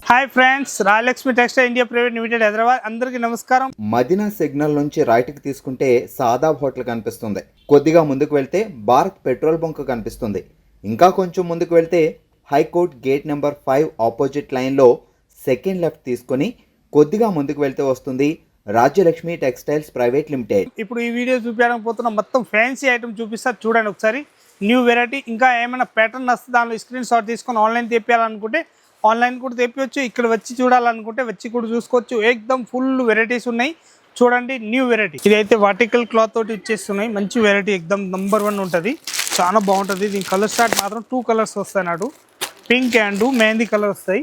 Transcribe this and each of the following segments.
Hi friends, Rayalakshmi textile India private limited Hyderabad. అందరికీ నమస్కారం. Madina signal నుంచి రైట్కి తీసుకుంటే సాదాబ్ హోటల్ కనిపిస్తుంది. కొద్దిగా ముందుకు వెళ్తే భారత్ పెట్రోల్ బంక్ కనిపిస్తుంది. ఇంకా కొంచెం ముందుకు వెళ్తే హైకోర్ట్ గేట్ నెంబర్ 5 ఆపోజిట్ లైన్లో సెకండ్ లెఫ్ట్ తీసుకొని కొద్దిగా ముందుకు వెళ్తే వస్తుంది రాజ్యలక్ష్మి టెక్స్టైల్స్ ప్రైవేట్ లిమిటెడ్. ఇప్పుడు ఈ వీడియో చూపించడానికి పోతున్న మొత్తం ఫ్యాన్సీ ఐటమ్ చూపిస్తారు, చూడండి ఒకసారి. న్యూ వెరైటీ, ఇంకా ఏమైనా ప్యాటర్న్ వస్తే దానిలో స్క్రీన్ షాట్ తీసుకొని ఆన్లైన్ తెప్పించాలనుకుంటే ఆన్లైన్ కూడా తెప్పవచ్చు. ఇక్కడ వచ్చి చూడాలనుకుంటే వచ్చి కూడా చూసుకోవచ్చు. ఏకదమ్ ఫుల్ వెరైటీస్ ఉన్నాయి, చూడండి. న్యూ వెరైటీ ఇదైతే వర్టికల్ క్లాత్ తోటి ఇచ్చేస్తున్నాయి. మంచి వెరైటీ, ఏకదమ్ నంబర్ 1 ఉంటుంది. చాలా బాగుంటుంది. దీని కలర్ స్టార్ట్ మాత్రం 2 కలర్స్ వస్తాయి నాటు. పింక్ అండ్ మెహందీ కలర్ వస్తాయి.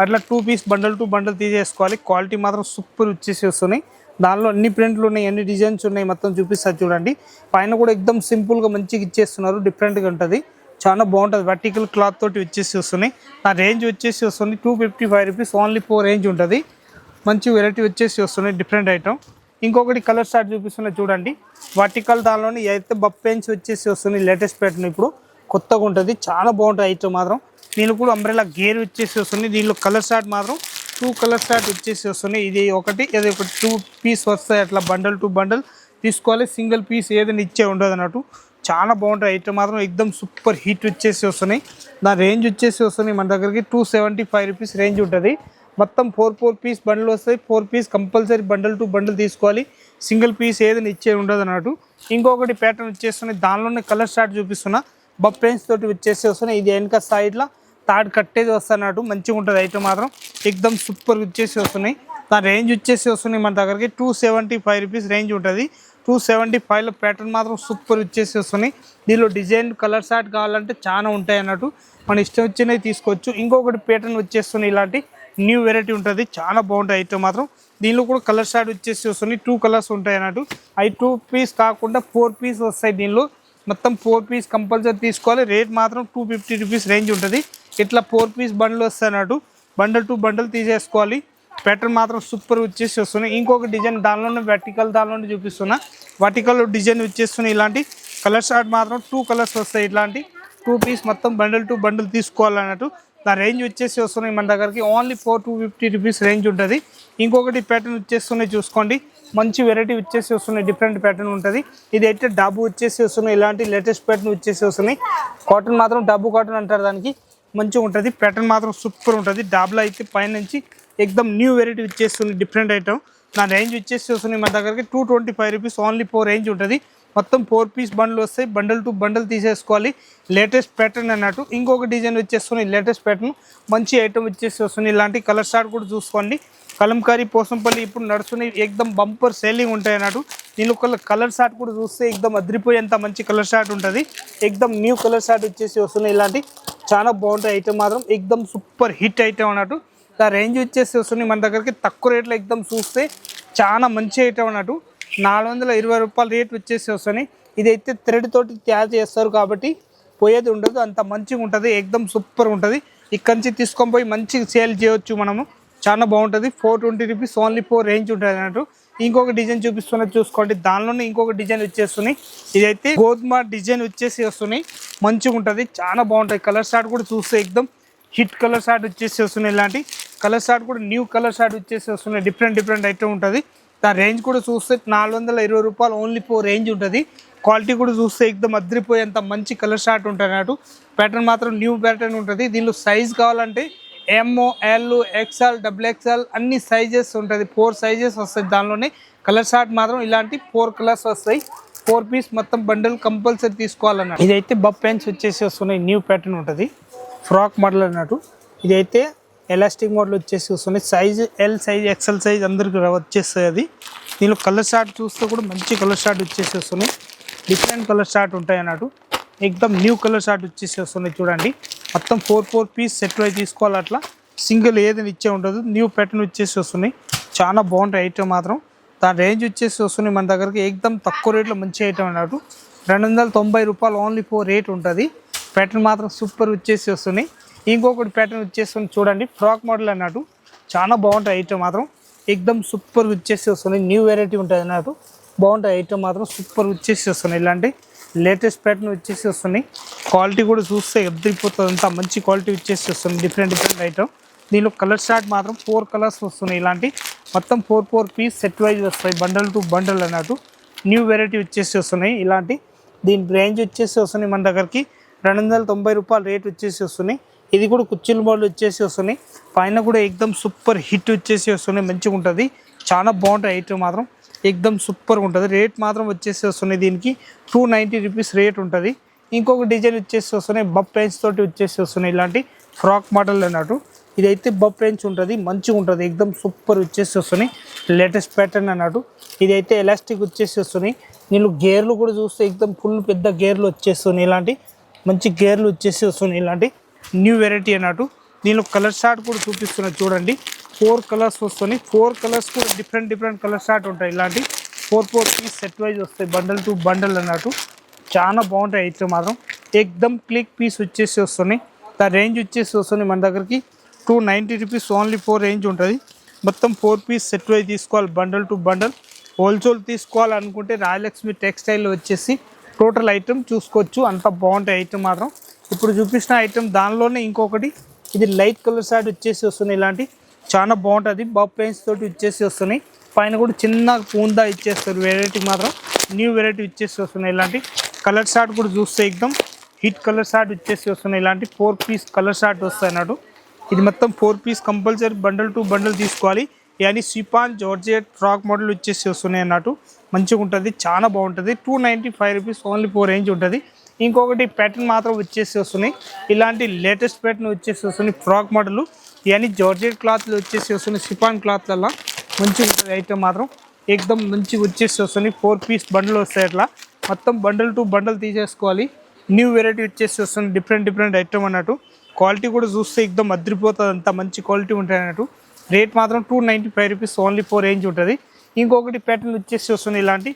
అట్లా 2 పీస్ బండల్ టు బండల్ తీసేసుకోవాలి. క్వాలిటీ మాత్రం సూపర్ వచ్చేసి వస్తున్నాయి. దానిలో అన్ని ప్రింట్లు ఉన్నాయి, అన్ని డిజైన్స్ ఉన్నాయి. మొత్తం చూపిస్తారు చూడండి. పైన కూడా ఏకదమ్ సింపుల్గా మంచిగా ఇచ్చేస్తున్నారు. డిఫరెంట్గా ఉంటుంది, చాలా బాగుంటుంది. వర్టికల్ క్లాత్ తోటి వచ్చేసి వస్తున్నాయి. నా రేంజ్ వచ్చేసి వస్తుంది 255 రూపీస్ ఓన్లీ 4 రేంజ్ ఉంటుంది. మంచి వెరైటీ వచ్చేసి వస్తున్నాయి, డిఫరెంట్ ఐటమ్. ఇంకొకటి కలర్ స్టార్ట్ చూపిస్తున్నాయి చూడండి. వర్టికల్ దానిలోని అయితే బప్పెన్స్ వచ్చేసి వస్తున్నాయి. లేటెస్ట్ ప్యాటర్న్ ఇప్పుడు కొత్తగా ఉంటుంది, చాలా బాగుంటుంది ఐటమ్ మాత్రం. దీనిలో కూడా అంబ్రెలా గేర్ వచ్చేసి వస్తుంది. దీనిలో కలర్ స్టార్ట్ మాత్రం 2 కలర్ స్టార్ట్ వచ్చేసి వస్తున్నాయి. ఇది ఒకటి 2 పీస్ వస్తాయి. అట్లా బండల్ టు బండల్ తీసుకోవాలి. సింగిల్ పీస్ ఏదైనా ఇచ్చే ఉండదు అన్నట్టు. చాలా బాగుంటుంది ఐటమ్ మాత్రం. ఏకదమ్ సూపర్ హీట్ వచ్చేసి వస్తున్నాయి. దాని రేంజ్ వచ్చేసి వస్తున్నాయి మన దగ్గరికి 275 రూపీస్ రేంజ్ ఉంటుంది. మొత్తం 4 పీస్ బండిల్ వస్తాయి. 4 piece compulsory bundle to bundle తీసుకోవాలి. సింగిల్ పీస్ ఏదైనా ఇచ్చే ఉండదు అన్నట్టు. ఇంకొకటి ప్యాటర్న్ వచ్చేస్తున్నాయి. దానిలోనే కలర్ స్టార్ట్ చూపిస్తున్నా. బప్పెన్స్ తోటి వచ్చేసి వస్తున్నాయి. ఇది వెనక సైడ్లో తాడు కట్టేది వస్తున్నట్టు మంచిగా ఉంటుంది ఐటమ్ మాత్రం. ఏకదమ్ సూపర్ వచ్చేసి వస్తున్నాయి. దాని రేంజ్ వచ్చేసి వస్తున్నాయి మన దగ్గరికి 275 రూపీస్ రేంజ్ ఉంటుంది. 275లో ప్యాటర్న్ మాత్రం సూపర్ వచ్చేసి వస్తున్నాయి. దీనిలో డిజైన్ కలర్ షార్ట్ కావాలంటే చాలా ఉంటాయి అన్నట్టు. మన ఇష్టం వచ్చినవి తీసుకోవచ్చు. ఇంకొకటి ప్యాటర్న్ వచ్చేస్తున్నాయి. ఇలాంటి న్యూ వెరైటీ ఉంటుంది, చాలా బాగుంటాయి ఐటమ్ మాత్రం. దీనిలో కూడా కలర్ షార్ట్ వచ్చేసి వస్తున్నాయి. 2 కలర్స్ ఉంటాయి అన్నట్టు. అవి 2 పీస్ కాకుండా 4 పీస్ వస్తాయి. దీనిలో మొత్తం 4 పీస్ కంపల్సరీ తీసుకోవాలి. రేట్ మాత్రం 250 రూపీస్ రేంజ్ ఉంటుంది. ఇట్లా 4 పీస్ బండిల్ వస్తాయి అన్నట్టు. బండల్ టు బండల్ తీసేసుకోవాలి. ప్యాటర్న్ మాత్రం సూపర్ వచ్చేసి వస్తున్నాయి. ఇంకొక డిజైన్ దానిలోనే వర్టికల్ దానిలోనే చూపిస్తున్నా. వర్టికల్ డిజైన్ వచ్చేస్తున్నాయి. ఇలాంటి కలర్ షార్ట్ మాత్రం 2 కలర్స్ వస్తాయి. ఇట్లాంటి 2 పీస్ మొత్తం బండల్ టు బండల్ తీసుకోవాలన్నట్టు. దాని రేంజ్ వచ్చేసి వస్తున్నాయి మన దగ్గరికి ఓన్లీ 250 రూపీస్ రేంజ్ ఉంటుంది. ఇంకొకటి ప్యాటర్న్ వచ్చేస్తున్నాయి చూసుకోండి. మంచి వెరైటీ వచ్చేసి వస్తున్నాయి, డిఫరెంట్ ప్యాటర్న్ ఉంటుంది. ఇది అయితే డబ్బు వచ్చేసి వస్తున్నాయి. ఇలాంటి లేటెస్ట్ ప్యాటర్న్ వచ్చేసి వస్తున్నాయి. కాటన్ మాత్రం డబ్బు కాటన్ అంటారు, దానికి మంచిగా ఉంటుంది. ప్యాటర్న్ మాత్రం సూపర్ ఉంటుంది. డాబ్లో అయితే పైనుంచి ఏకదమ్ న్యూ వెరైటీ వచ్చేస్తుంది, డిఫరెంట్ ఐటమ్. నా రేంజ్ వచ్చేసి వస్తున్నాయి మన దగ్గరికి 225 రూపీస్ ఓన్లీ 4 రేంజ్ ఉంటుంది. మొత్తం 4 పీస్ బండ్లు వస్తాయి. బండల్ టు బండల్ తీసేసుకోవాలి. లేటెస్ట్ ప్యాటర్న్ అన్నట్టు. ఇంకొక డిజైన్ వచ్చేస్తున్నాయి. లేటెస్ట్ ప్యాటర్న్ మంచి ఐటమ్ వచ్చేసి వస్తుంది. ఇలాంటి కలర్ షార్ట్ కూడా చూసుకోండి. కలంకారీ పోసంపల్లి ఇప్పుడు నడుస్తున్నాయి. ఏకదమ్ బంపర్ సేలింగ్ ఉంటాయి అన్నట్టు. దీని కలర్ షార్ట్ కూడా చూస్తే ఏకదమ్ అదిరిపోయేంత మంచి కలర్ షార్ట్ ఉంటుంది. ఏకదమ్ న్యూ కలర్ షార్ట్ వచ్చేసి వస్తున్నాయి. ఇలాంటి చాలా బాగుంటాయి ఐటమ్ మాత్రం. ఏకదమ్ సూపర్ హిట్ ఐటమ్ అన్నట్టు. దా రేంజ్ వచ్చేసి వస్తుంది మన దగ్గరికి తక్కువ రేట్లో. ఏకదమ్ చూస్తే చాలా మంచి ఐటమ్ అన్నట్టు. 420 రూపాయల రేట్ వచ్చేసి వస్తున్నాయి. ఇదైతే థ్రెడ్ తోటి తయారు చేస్తారు కాబట్టి పోయేది ఉండదు, అంత మంచిగా ఉంటుంది. ఏకదమ్ సూపర్ ఉంటుంది. ఇక్కడి నుంచి తీసుకొని పోయి మంచిగా సేల్ చేయవచ్చు మనము. చాలా బాగుంటుంది. 420 రూపీస్ ఓన్లీ 4 రేంజ్ ఉంటుంది అన్నట్టు. ఇంకొక డిజైన్ చూపిస్తున్నది చూసుకోండి. దానిలోనే ఇంకొక డిజైన్ వచ్చేస్తున్నాయి. ఇదైతే గోధుమ డిజైన్ వచ్చేసి వస్తున్నాయి. మంచిగా ఉంటుంది, చాలా బాగుంటుంది. కలర్ షార్ట్ కూడా చూస్తే ఏకదమ్ హిట్ కలర్ షార్ట్ వచ్చేసి వస్తున్నాయి. ఇలాంటి కలర్ షార్ట్ కూడా న్యూ కలర్ షార్ట్ వచ్చేసి వస్తున్నాయి. డిఫరెంట్ ఐటమ్ ఉంటుంది. దాని రేంజ్ కూడా చూస్తే 420 రూపాయలు ఓన్లీ 4 రేంజ్ ఉంటుంది. క్వాలిటీ కూడా చూస్తే ఏకదమ్ అదిరిపోయేంత మంచి కలర్ షార్ట్ ఉంటుంది అన్నట్టు. ప్యాటర్న్ మాత్రం న్యూ ప్యాటర్న్ ఉంటుంది. దీనిలో సైజ్ కావాలంటే ఎంఓ, ఎల్, ఎక్స్ఎల్, XXL అన్ని సైజెస్ ఉంటుంది. 4 సైజెస్ వస్తాయి. దానిలోనే కలర్ షార్ట్ మాత్రం ఇలాంటి 4 కలర్స్ వస్తాయి. 4 పీస్ మొత్తం బండల్ కంపల్సరీ తీసుకోవాలన్నట్టు. ఇదైతే బప్ పెన్స్ వచ్చేసి వస్తున్నాయి. న్యూ ప్యాటర్న్ ఉంటుంది. ఫ్రాక్ మోడల్ అన్నట్టు. ఇదైతే ఎలాస్టిక్ మోడల్ వచ్చేసి వస్తున్నాయి. Size L size, XL size అందరికి వచ్చేస్తుంది అది. దీనిలో కలర్ షార్ట్ చూస్తే కూడా మంచి కలర్ షార్ట్ వచ్చేసి వస్తున్నాయి. డిఫరెంట్ కలర్ షార్ట్ ఉంటాయి అన్నట్టు. ఏకదమ్ న్యూ కలర్ షార్ట్ వచ్చేసి వస్తున్నాయి చూడండి. మొత్తం 4 పీస్ సెట్ అయి తీసుకోవాలి. అట్లా సింగిల్ ఏదైనా ఇచ్చే ఉండదు. న్యూ ప్యాటర్న్ వచ్చేసి వస్తున్నాయి. చాలా బాగుంటాయి ఐటమ్ మాత్రం. దాని రేంజ్ వచ్చేసి వస్తున్నాయి మన దగ్గరికి ఏకదమ్ తక్కువ రేట్లో మంచి ఐటమ్ అన్నట్టు. 290 రూపాయలు ఓన్లీ 4 రేట్ ఉంటుంది. ప్యాటర్న్ మాత్రం సూపర్ వచ్చేసి వస్తున్నాయి. ఇంకొకటి ప్యాటర్న్ వచ్చేస్తుంది చూడండి. ఫ్రాక్ మోడల్ అన్నట్టు. చాలా బాగుంటాయి ఐటమ్ మాత్రం. ఏకదమ్ సూపర్ వచ్చేసి వస్తున్నాయి. న్యూ వెరైటీ ఉంటుంది అన్నట్టు. బాగుంటాయి ఐటమ్ మాత్రం. సూపర్ వచ్చేసి వస్తున్నాయి. ఇలాంటి లేటెస్ట్ ప్యాటర్న్ వచ్చేసి వస్తున్నాయి. క్వాలిటీ కూడా చూస్తే ఎదిరిపోతుంది, అంతా మంచి క్వాలిటీ వచ్చేసి వస్తుంది. Different item. దీనిలో కలర్ షార్ట్ మాత్రం 4 కలర్స్ వస్తున్నాయి. ఇలాంటి మొత్తం 4 పీస్ సెట్ వైజ్ వస్తాయి, బండల్ టు బండల్ అన్నట్టు. న్యూ వెరైటీ వచ్చేసి వస్తున్నాయి ఇలాంటి. దీని రేంజ్ వచ్చేసి వస్తున్నాయి మన దగ్గరికి 290 రూపాయలు రేట్ వచ్చేసి వస్తున్నాయి. ఇది కూడా కుర్చీల మోడల్ వచ్చేసి వస్తున్నాయి. పైన కూడా ఎక్దమ్ సూపర్ హిట్ వచ్చేసి వస్తున్నాయి, మంచిగా ఉంటుంది. చాలా బాగుంటాయి ఐటమ్ మాత్రం, ఎక్దమ్ సూపర్గా ఉంటుంది. రేట్ మాత్రం వచ్చేసి వస్తున్నాయి దీనికి 290 రూపీస్ రేట్ ఉంటుంది. ఇంకొక డిజైన్ వచ్చేసి వస్తున్నాయి, బబ్ పెన్స్ తోటి వచ్చేసి వస్తున్నాయి. ఇలాంటి ఫ్రాక్ మోడల్ అన్నట్టు. ఇదైతే బబ్ పెన్స్ ఉంటుంది, మంచిగా ఉంటుంది, ఎక్దమ్ సూపర్ వచ్చేసి వస్తున్నాయి. లేటెస్ట్ ప్యాటర్న్ అన్నట్టు. ఇదైతే ఎలాస్టిక్ వచ్చేసి వస్తున్నాయి. నేను గేర్లు కూడా చూస్తే ఎక్దమ్ ఫుల్ పెద్ద గేర్లు వచ్చేస్తున్నాయి. ఇలాంటి మంచి గేర్లు వచ్చేసి వస్తున్నాయి. ఇలాంటి న్యూ వెరైటీ అన్నట్టు. దీనిలో కలర్ షార్ట్ కూడా చూపిస్తున్నాయి చూడండి. 4 కలర్స్ వస్తున్నాయి. 4 కలర్స్ కూడా డిఫరెంట్ కలర్ షార్ట్ ఉంటాయి. ఇలాంటి 4 పీస్ సెట్ వైజ్ వస్తాయి, బండల్ టు బండల్ అన్నట్టు. చాలా బాగుంటాయి అయితే మాత్రం. ఎక్దమ్ క్లిక్ పీస్ వచ్చేసి వస్తున్నాయి. దా రేంజ్ వచ్చేసి వస్తున్నాయి మన దగ్గరికి 290 రూపీస్ ఓన్లీ 4 రేంజ్ ఉంటుంది. మొత్తం 4 పీస్ సెట్ వైజ్ తీసుకోవాలి, బండల్ టు బండల్. హోల్సేల్ తీసుకోవాలనుకుంటే రాయలక్ష్మి టెక్స్టైల్ వచ్చేసి టోటల్ ఐటమ్ చూసుకోవచ్చు. అంత బాగుంటాయి ఐటమ్ మాత్రం. ఇప్పుడు చూపించిన ఐటమ్ దానిలోనే ఇంకొకటి, ఇది లైట్ కలర్ షార్ట్ వచ్చేసి వస్తున్నాయి. ఇలాంటి చాలా బాగుంటుంది, బాబ్ పెన్స్ తోటి వచ్చేసి వస్తున్నాయి. పైన కూడా చిన్న పూందా ఇచ్చేస్తారు. వెరైటీ మాత్రం న్యూ వెరైటీ ఇచ్చేసి వస్తున్నాయి. ఇలాంటి కలర్ షార్ట్ కూడా చూస్తే ఎక్దమ్ హిట్ కలర్ షార్ట్ వచ్చేసి వస్తున్నాయి. ఇలాంటి 4 పీస్ కలర్ షార్ట్ వస్తాయి అన్నట్టు. ఇది మొత్తం 4 piece compulsory bundle to bundle తీసుకోవాలి. ఇవన్నీ సిపాన్ జార్జెట్ ఫ్రాక్ మోడల్ వచ్చేసి వస్తున్నాయి అన్నట్టు. మంచిగా ఉంటుంది, చాలా బాగుంటుంది. 295 రూపీస్ ఓన్లీ 4 రేంజ్ ఉంటుంది. ఇంకొకటి ప్యాటర్న్ మాత్రం వచ్చేసి వస్తున్నాయి. ఇలాంటి లేటెస్ట్ ప్యాటర్న్ వచ్చేసి వస్తున్నాయి, ఫ్రాక్ మోడల్. ఇవన్నీ జార్జెట్ క్లాత్లు వచ్చేసి వస్తున్నాయి, సిపాన్ క్లాత్లలో మంచిగా ఉంటుంది ఐటమ్ మాత్రం. ఎక్దమ్ మంచిగా వచ్చేసి వస్తున్నాయి. 4 పీస్ బండల్ వస్తాయి. అట్లా మొత్తం బండల్ టు బండల్ తీసేసుకోవాలి. న్యూ వెరైటీ వచ్చేసి వస్తుంది, డిఫరెంట్ ఐటమ్ అన్నట్టు. క్వాలిటీ కూడా చూస్తే ఎక్దమ్ అదిరిపోతుంది, అంత మంచి క్వాలిటీ ఉంటాయి అన్నట్టు. రేట్ మాత్రం 295 రూపీస్ ఓన్లీ 4 రేంజ్ ఉంటుంది. ఇంకొకటి ప్యాటర్న్ వచ్చేసి వస్తుంది, ఇలాంటి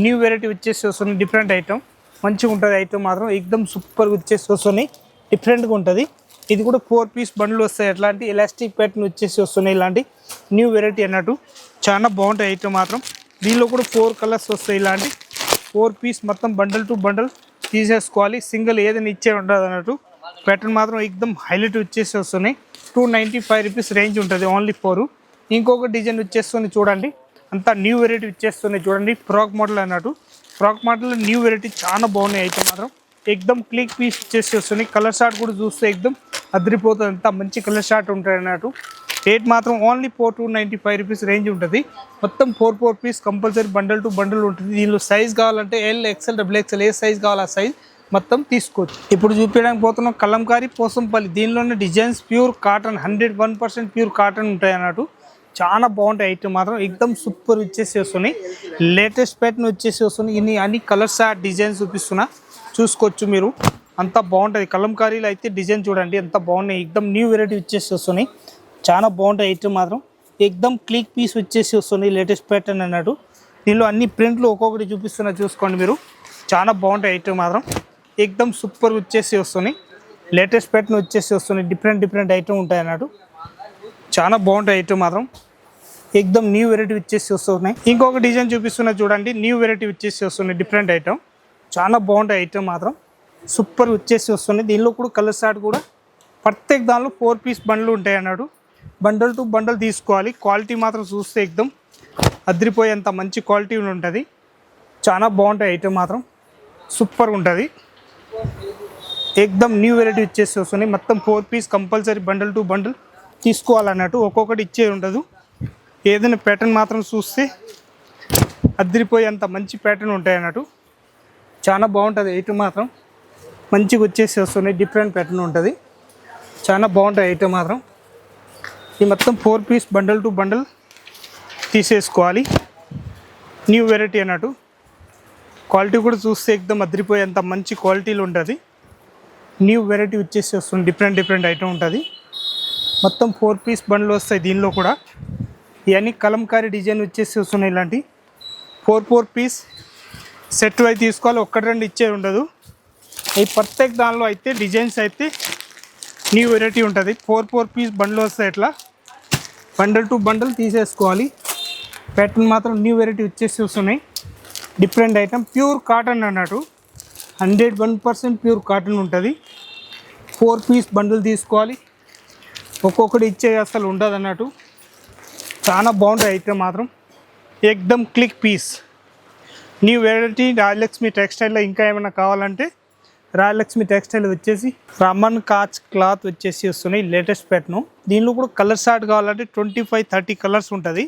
న్యూ వెరైటీ వచ్చేసి వస్తుంది, డిఫరెంట్ ఐటమ్. మంచిగా ఉంటుంది ఐటమ్ మాత్రం, ఎక్దమ్ సూపర్గా వచ్చేసి వస్తున్నాయి, డిఫరెంట్గా ఉంటుంది. ఇది కూడా 4 పీస్ బండ్లు వస్తాయి. ఎట్లాంటి ఎలాస్టిక్ ప్యాటర్న్ వచ్చేసి వస్తున్నాయి. ఇలాంటి న్యూ వెరైటీ అన్నట్టు. చాలా బాగుంటాయి ఐటమ్ మాత్రం. దీనిలో కూడా 4 కలర్స్ వస్తాయి. ఇలాంటి 4 పీస్ మొత్తం బండల్ టు బండల్ తీసేసుకోవాలి. సింగిల్ ఏదైనా ఇచ్చే ఉండదు అన్నట్టు. ప్యాటర్న్ మాత్రం ఎక్దమ్ హైలైట్ వచ్చేసి వస్తున్నాయి. 295 రూపీస్ రేంజ్ ఉంటుంది ఓన్లీ 4. ఇంకొక డిజైన్ వచ్చేస్తుంది చూడండి, అంతా న్యూ వెరైటీ వచ్చేస్తున్నాయి చూడండి. ఫ్రాక్ మోడల్ అన్నట్టు. ఫ్రాక్ మోడల్ న్యూ వెరైటీ చాలా బాగున్నాయి అయితే మాత్రం. ఎక్దమ్ క్లిక్ పీస్ వచ్చేసి వస్తున్నాయి. కలర్ షార్ట్ కూడా చూస్తే ఎక్దమ్ అదిరిపోతుంది, అంత మంచి కలర్ షార్ట్ ఉంటాయి అన్నట్టు. రేట్ మాత్రం ఓన్లీ 295 రూపీస్ రేంజ్ ఉంటుంది. మొత్తం 4 piece compulsory bundle to bundle ఉంటుంది. దీనిలో సైజ్ కావాలంటే ఎల్, ఎక్స్ఎల్, XXL ఏ సైజ్ కావాలి ఆ సైజ్ మొత్తం తీసుకోవచ్చు. ఇప్పుడు చూపించడానికి పోతున్నాం కలంకారీ పోసంపల్లి. దీనిలోనే designs pure cotton, 101% pure cotton ఉంటాయి అన్నట్టు. చాలా బాగుంటాయి ఐటమ్ మాత్రం, ఎక్దమ్ సూపర్ వచ్చేసి వస్తున్నాయి. లేటెస్ట్ ప్యాటర్న్ వచ్చేసి వస్తున్నాయి. ఇన్ని అన్ని కలర్స్ ఆ డిజైన్స్ చూపిస్తున్నా, చూసుకోవచ్చు మీరు. అంత బాగుంటుంది. కలంకారీలో అయితే డిజైన్ చూడండి ఎంత బాగున్నాయి. ఎక్దమ్ న్యూ వెరైటీ వచ్చేసి వస్తున్నాయి, చాలా బాగుంటాయి ఐటమ్ మాత్రం. ఎక్దమ్ క్లిక్ పీస్ వచ్చేసి వస్తున్నాయి, లేటెస్ట్ ప్యాటర్న్ అన్నట్టు. దీనిలో అన్ని ప్రింట్లు ఒక్కొక్కటి చూపిస్తున్నా, చూసుకోండి మీరు. చాలా బాగుంటాయి ఐటమ్ మాత్రం, ఎక్దమ్ సూపర్ వచ్చేసి వస్తున్నాయి. లేటెస్ట్ ప్యాటర్న్ వచ్చేసి వస్తున్నాయి, డిఫరెంట్ ఐటమ్ ఉంటాయి అన్నట్టు. చాలా బాగుంటాయి ఐటమ్ మాత్రం, ఎక్దమ్ న్యూ వెరైటీ వచ్చేసి వస్తున్నాయి. ఇంకొక డిజైన్ చూపిస్తున్నా చూడండి, న్యూ వెరైటీ వచ్చేసి వస్తున్నాయి, డిఫరెంట్ ఐటమ్. చాలా బాగుంటాయి ఐటమ్ మాత్రం, సూపర్ వచ్చేసి వస్తున్నాయి. దీనిలో కూడా కలర్ షార్ట్ కూడా ప్రత్యేక దానిలో 4 పీస్ బండ్లు ఉంటాయి అన్నాడు. బండల్ టు బండల్ తీసుకోవాలి. క్వాలిటీ మాత్రం చూస్తే ఎక్దమ్ అదిరిపోయేంత మంచి క్వాలిటీ ఉంటుంది. చాలా బాగుంటాయి ఐటమ్ మాత్రం, సూపర్ ఉంటుంది. ఎక్దమ్ న్యూ వెరైటీ వచ్చేసి వస్తున్నాయి. మొత్తం 4 piece compulsory bundle to bundle తీసుకోవాలన్నట్టు. ఒక్కొక్కటి ఇచ్చే ఉండదు. ఏదైనా ప్యాటర్న్ మాత్రం చూస్తే అదిరిపోయేంత మంచి ప్యాటర్న్ ఉంటాయి అన్నట్టు. చాలా బాగుంటుంది ఐటమ్ మాత్రం, మంచిగా వచ్చేసి వస్తున్నాయి. డిఫరెంట్ ప్యాటర్న్ ఉంటుంది, చాలా బాగుంటాయి ఐటమ్ మాత్రం. ఈ మొత్తం 4 పీస్ బండల్ టు బండల్ తీసేసుకోవాలి. న్యూ వెరైటీ అన్నట్టు. క్వాలిటీ కూడా చూస్తే ఎక్దమ్ అదిరిపోయేంత మంచి క్వాలిటీలో ఉంటుంది. న్యూ వెరైటీ వచ్చేసి వస్తుంది, డిఫరెంట్ ఐటమ్ ఉంటుంది. మొత్తం 4 పీస్ బండ్లు వస్తాయి. దీనిలో కూడా ఇవన్నీ కలంకారీ డిజైన్ వచ్చేసి వస్తున్నాయి. ఇలాంటి 4 పీస్ సెట్ అయి తీసుకోవాలి, 1-2 ఇచ్చే ఉండదు. ఈ ప్రత్యేక దానిలో అయితే డిజైన్స్ అయితే న్యూ వెరైటీ ఉంటుంది. 4 పీస్ బండ్లు వస్తాయి. ఇట్లా బండల్ టు బండల్ తీసేసుకోవాలి. ప్యాటర్న్ మాత్రం న్యూ వెరైటీ వచ్చేసి వస్తున్నాయి, డిఫరెంట్ ఐటమ్. ప్యూర్ కాటన్ అన్నట్టు, 101% ప్యూర్ కాటన్ ఉంటుంది. 4 పీస్ బండిల్ తీసుకోవాలి. ఒక్కొక్కటి ఇచ్చే అసలు ఉండదు అన్నట్టు. చాలా బాగుంటుంది ఐటమ్ మాత్రం, ఎక్దమ్ click piece. New variety Rajalakshmi టెక్స్టైల్లో. ఇంకా ఏమైనా కావాలంటే రాజలక్ష్మి టెక్స్టైల్ వచ్చేసి రమన్ కాచ్ క్లాత్ వచ్చేసి వస్తున్నాయి, లేటెస్ట్ ప్యాటర్న్. దీనిలో కూడా కలర్ షార్ట్ కావాలంటే 25-30 కలర్స్ ఉంటుంది.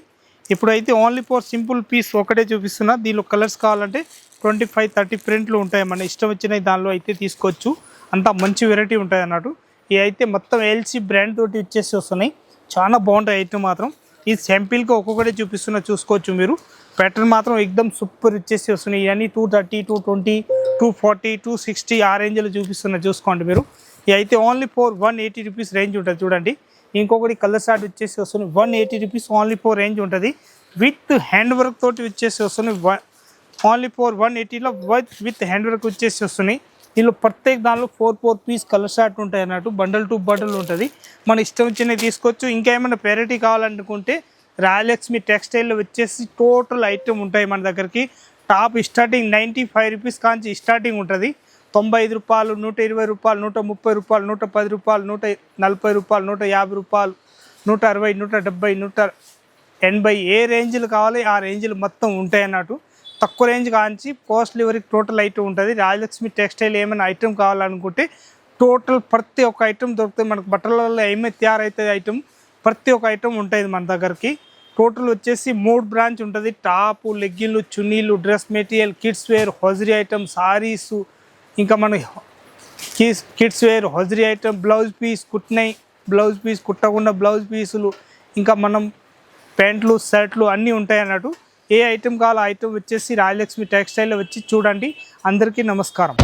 ఇప్పుడైతే ఓన్లీ ఫర్ సింపుల్ పీస్ ఒకటే చూపిస్తున్నా. దీనిలో కలర్స్ కావాలంటే 25-30 ప్రింట్లు ఉంటాయి. మన ఇష్టం వచ్చినవి దానిలో అయితే తీసుకోవచ్చు. అంతా మంచి వెరైటీ ఉంటుంది అన్నట్టు. ఇవి అయితే మొత్తం ఎల్సీ బ్రాండ్ తోటి వచ్చేసి వస్తున్నాయి. చాలా బాగుంటాయి ఐటమ్ మాత్రం. ఈ శాంపిల్కి ఒక్కొక్కటే చూపిస్తున్నా, చూసుకోవచ్చు మీరు. ప్యాటర్న్ మాత్రం ఎక్దమ్ సూపర్ ఇచ్చేసి వస్తున్నాయి. ఇవన్నీ 230, 220, 240, 260 ఆ రేంజ్లో చూపిస్తున్నా, చూసుకోండి మీరు. ఇవి అయితే ఓన్లీ ఫర్ 180 రూపీస్ రేంజ్ ఉంటుంది చూడండి. ఇంకొకటి కలర్ షార్ట్ వచ్చేసి వస్తుంది 180 రూపీస్ ఓన్లీ ఫోర్ రేంజ్ ఉంటుంది. విత్ హ్యాండ్ వర్క్ తోటి వచ్చేసి వస్తుంది ఓన్లీ ఫోర్ 180లో విత్ హ్యాండ్ వర్క్ వచ్చేసి వస్తున్నాయి. దీనిలో ప్రత్యేక దానిలో 4 పీస్ కలర్ షార్ట్ ఉంటాయి అన్నట్టు. బండల్ టు బండల్ ఉంటుంది, మన ఇష్టం వచ్చినవి తీసుకోవచ్చు. ఇంకా ఏమైనా వెరైటీ కావాలనుకుంటే రాజలక్ష్మి టెక్స్టైల్లో వచ్చేసి టోటల్ ఐటమ్ ఉంటాయి మన దగ్గరికి. టాప్ స్టార్టింగ్ 95 రూపీస్ కాంచి స్టార్టింగ్ ఉంటుంది. 95 రూపాయలు, 120 రూపాయలు, 130 రూపాయలు, 110 రూపాయలు, 140 రూపాయలు, 150 రూపాయలు, 160, 170, 180 ఏ రేంజ్లు కావాలి ఆ రేంజ్లు మొత్తం ఉంటాయి అన్నట్టు. తక్కువ రేంజ్ కాంచి కాస్ట్లీ వరకు టోటల్ ఐటమ్ ఉంటుంది. రాజలక్ష్మి టెక్స్టైల్ ఏమైనా ఐటమ్ కావాలనుకుంటే టోటల్ ప్రతి ఒక్క ఐటమ్ దొరుకుతుంది మనకు. బట్టలలో ఏమైతే తయారైతుంది ఐటమ్ ప్రతి ఒక్క ఐటమ్ ఉంటుంది మన దగ్గరికి. టోటల్ వచ్చేసి 3 బ్రాంచ్ ఉంటుంది. టాపు, లెగ్గిన్లు, చున్నీలు, dress material, kids wear, hosiery item, saris, ఇంకా మన kids wear, hosiery item, blouse piece కుట్టినాయి, బ్లౌజ్ పీస్ కుట్టకుండా బ్లౌజ్ పీసులు, ఇంకా మనం ప్యాంట్లు, షర్ట్లు అన్నీ ఉంటాయి అన్నట్టు. ఏ ఐటమ్ కావాలో ఐటమ్ వచ్చేసి రాజలక్ష్మి టెక్స్టైల్లో వచ్చి చూడండి. అందరికీ నమస్కారం.